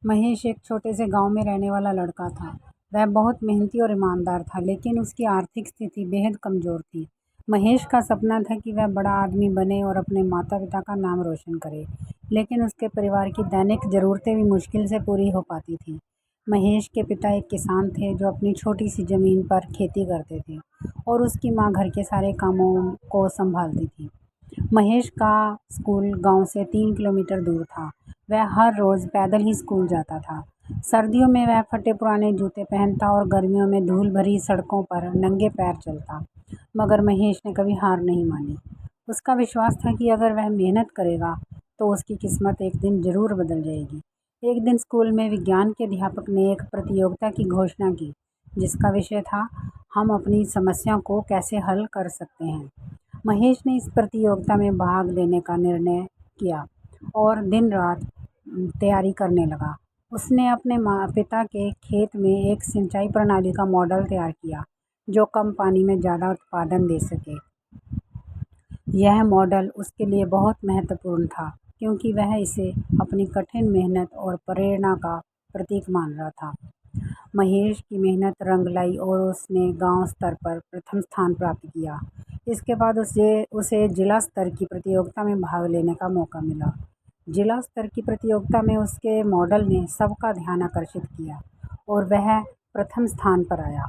महेश एक छोटे से गांव में रहने वाला लड़का था। वह बहुत मेहनती और ईमानदार था, लेकिन उसकी आर्थिक स्थिति बेहद कमज़ोर थी। महेश का सपना था कि वह बड़ा आदमी बने और अपने माता-पिता का नाम रोशन करे, लेकिन उसके परिवार की दैनिक ज़रूरतें भी मुश्किल से पूरी हो पाती थीं। महेश के पिता एक किसान थे जो अपनी छोटी-सी ज़मीन पर खेती करते थे और उसकी माँ घर के सारे कामों को संभालती थी। महेश का स्कूल गांव से 3 किलोमीटर दूर था। वह हर रोज़ पैदल ही स्कूल जाता था। सर्दियों में वह फटे पुराने जूते पहनता और गर्मियों में धूल भरी सड़कों पर नंगे पैर चलता। मगर महेश ने कभी हार नहीं मानी। उसका विश्वास था कि अगर वह मेहनत करेगा तो उसकी किस्मत एक दिन ज़रूर बदल जाएगी। एक दिन स्कूल में विज्ञान के अध्यापक ने एक प्रतियोगिता की घोषणा की, जिसका विषय था, हम अपनी समस्या को कैसे हल कर सकते हैं। महेश ने इस प्रतियोगिता में भाग लेने का निर्णय किया और दिन रात तैयारी करने लगा। उसने अपने माँ पिता के खेत में एक सिंचाई प्रणाली का मॉडल तैयार किया जो कम पानी में ज़्यादा उत्पादन दे सके। यह मॉडल उसके लिए बहुत महत्वपूर्ण था, क्योंकि वह इसे अपनी कठिन मेहनत और प्रेरणा का प्रतीक मान रहा था। महेश की मेहनत रंग लाई और उसने गांव स्तर पर प्रथम स्थान प्राप्त किया। इसके बाद उसे जिला स्तर की प्रतियोगिता में भाग लेने का मौका मिला। जिला स्तर की प्रतियोगिता में उसके मॉडल ने सबका ध्यान आकर्षित किया और वह प्रथम स्थान पर आया।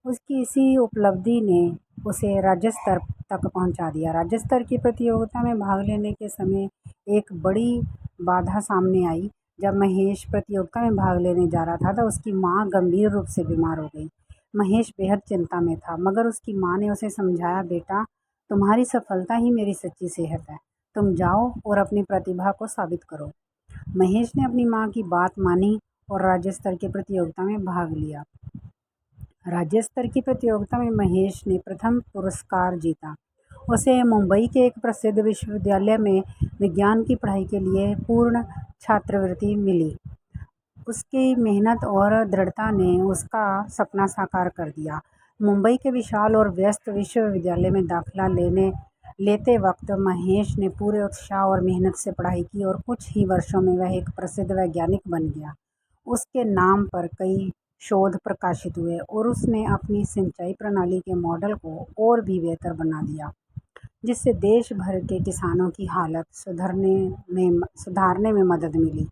उसकी इसी उपलब्धि ने उसे राज्य स्तर तक पहुंचा दिया। राज्य स्तर की प्रतियोगिता में भाग लेने के समय एक बड़ी बाधा सामने आई। जब महेश प्रतियोगिता में भाग लेने जा रहा था तो उसकी माँ गंभीर रूप से बीमार हो गई। महेश बेहद चिंता में था, मगर उसकी माँ ने उसे समझाया, बेटा, तुम्हारी सफलता ही मेरी सच्ची सेहत है। तुम जाओ और अपनी प्रतिभा को साबित करो। महेश ने अपनी माँ की बात मानी और राज्य स्तर की प्रतियोगिता में भाग लिया। राज्य स्तर की प्रतियोगिता में महेश ने प्रथम पुरस्कार जीता। उसे मुंबई के एक प्रसिद्ध विश्वविद्यालय में विज्ञान की पढ़ाई के लिए पूर्ण छात्रवृत्ति मिली। उसकी मेहनत और दृढ़ता ने उसका सपना साकार कर दिया। मुंबई के विशाल और व्यस्त विश्वविद्यालय में दाखिला लेते वक्त महेश ने पूरे उत्साह और मेहनत से पढ़ाई की और कुछ ही वर्षों में वह एक प्रसिद्ध वैज्ञानिक बन गया। उसके नाम पर कई शोध प्रकाशित हुए और उसने अपनी सिंचाई प्रणाली के मॉडल को और भी बेहतर बना दिया, जिससे देश भर के किसानों की हालत सुधारने में मदद मिली।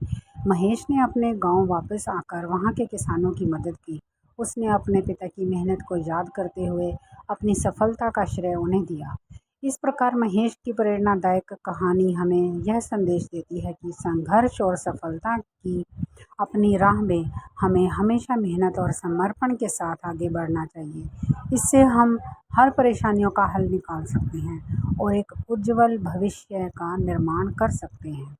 महेश ने अपने गांव वापस आकर वहां के किसानों की मदद की। उसने अपने पिता की मेहनत को याद करते हुए अपनी सफलता का श्रेय उन्हें दिया। इस प्रकार महेश की प्रेरणादायक कहानी हमें यह संदेश देती है कि संघर्ष और सफलता की अपनी राह में हमें हमेशा मेहनत और समर्पण के साथ आगे बढ़ना चाहिए। इससे हम हर परेशानियों का हल निकाल सकते हैं और एक उज्जवल भविष्य का निर्माण कर सकते हैं।